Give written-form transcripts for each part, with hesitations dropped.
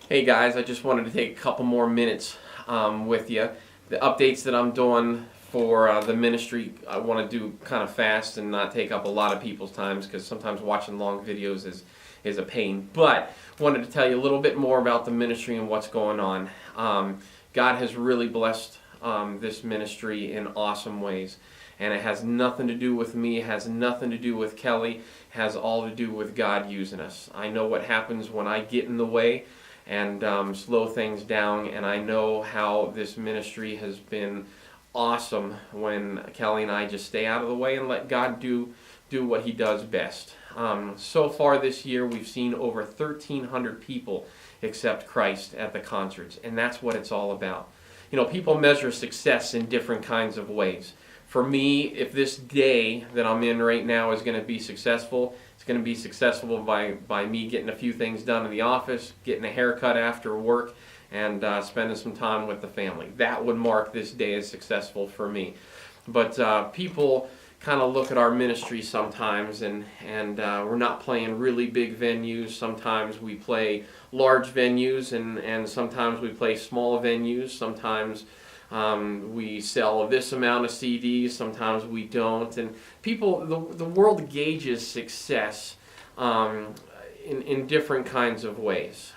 Hey guys, I just wanted to take a couple more minutes with you. The updates that I'm doing for the ministry, I want to do kind of fast and not take up a lot of people's times because sometimes watching long videos is a pain. But wanted to tell you a little bit more about the ministry and what's going on. God has really blessed this ministry in awesome ways. And it has nothing to do with me, it has nothing to do with Kelly, it has all to do with God using us. I know what happens when I get in the way and slow things down, and I know how this ministry has been awesome when Kelly and I just stay out of the way and let God do what He does best. So far this year, we've seen over 1,300 people accept Christ at the concerts, and that's what it's all about. You know, people measure success in different kinds of ways. For me, if this day that I'm in right now is going to be successful, it's going to be successful by me getting a few things done in the office, getting a haircut after work, and spending some time with the family. That would mark this day as successful for me. But people kind of look at our ministry sometimes, and we're not playing really big venues. Sometimes we play large venues, and sometimes we play small venues. Sometimes we sell this amount of CDs, sometimes we don't. And people, the world gauges success in different kinds of ways.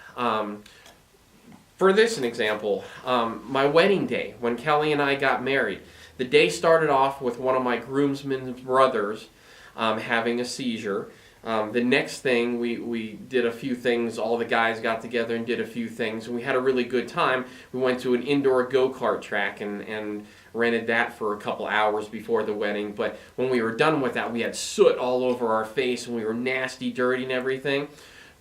For this, an example, my wedding day, when Kelly and I got married, the day started off with one of my groomsmen's brothers having a seizure. The next thing, we did a few things. All the guys got together and did a few things, and we had a really good time. We went to an indoor go-kart track and rented that for a couple hours before the wedding. But when we were done with that, we had soot all over our face, and we were nasty, dirty, and everything.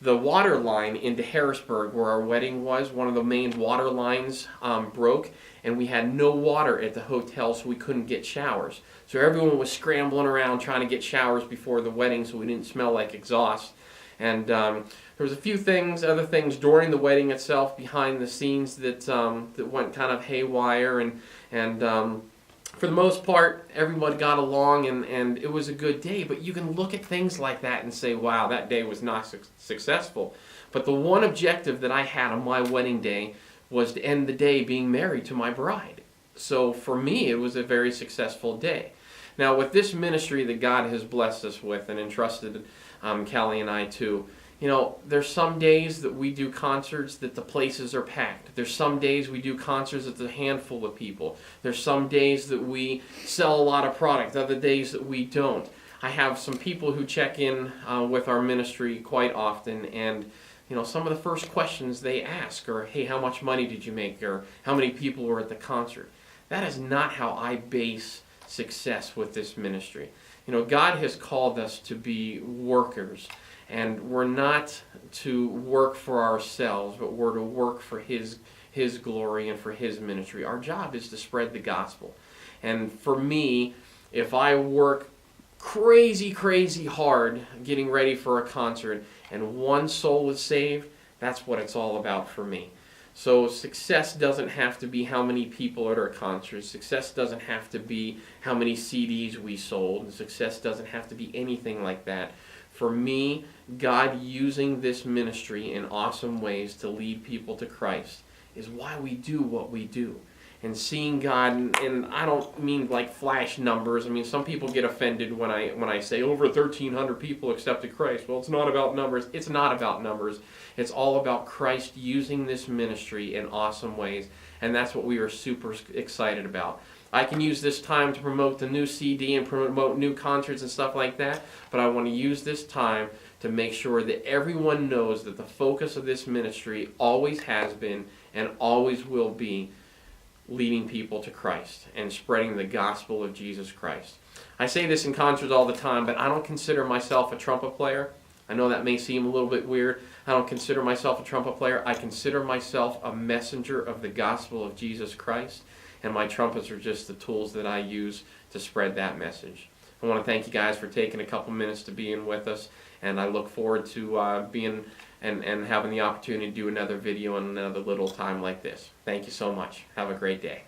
The water line into Harrisburg, where our wedding was, one of the main water lines broke, and we had no water at the hotel, so we couldn't get showers. So everyone was scrambling around trying to get showers before the wedding so we didn't smell like exhaust. And there was a few things, other things during the wedding itself, behind the scenes that went kind of haywire, and for the most part, everyone got along, and it was a good day. But you can look at things like that and say, wow, that day was not successful. But the one objective that I had on my wedding day was to end the day being married to my bride. So for me, it was a very successful day. Now, with this ministry that God has blessed us with and entrusted Kelly and I to, you know, there's some days that we do concerts that the places are packed. There's some days we do concerts that's a handful of people. There's some days that we sell a lot of product, other days that we don't. I have some people who check in with our ministry quite often, and you know, some of the first questions they ask are, hey, how much money did you make? Or how many people were at the concert? That is not how I base success with this ministry. You know, God has called us to be workers. And we're not to work for ourselves, but we're to work for His glory and for His ministry. Our job is to spread the gospel. And for me, if I work crazy hard getting ready for a concert and one soul is saved, that's what it's all about for me. So success doesn't have to be how many people at our concerts. Success doesn't have to be how many CDs we sold. And success doesn't have to be anything like that. For me, God using this ministry in awesome ways to lead people to Christ is why we do what we do. And seeing God, and I don't mean like flash numbers. I mean, some people get offended when I say over 1,300 people accepted Christ. Well, it's not about numbers. It's not about numbers. It's all about Christ using this ministry in awesome ways, and that's what we are super excited about. I can use this time to promote the new CD and promote new concerts and stuff like that, but I want to use this time to make sure that everyone knows that the focus of this ministry always has been and always will be leading people to Christ and spreading the gospel of Jesus Christ. I say this in concerts all the time, but I don't consider myself a trumpet player. I know that may seem a little bit weird. I don't consider myself a trumpet player. I consider myself a messenger of the gospel of Jesus Christ, and my trumpets are just the tools that I use to spread that message. I want to thank you guys for taking a couple minutes to be in with us, and I look forward to being and having the opportunity to do another video in another little time like this. Thank you so much. Have a great day.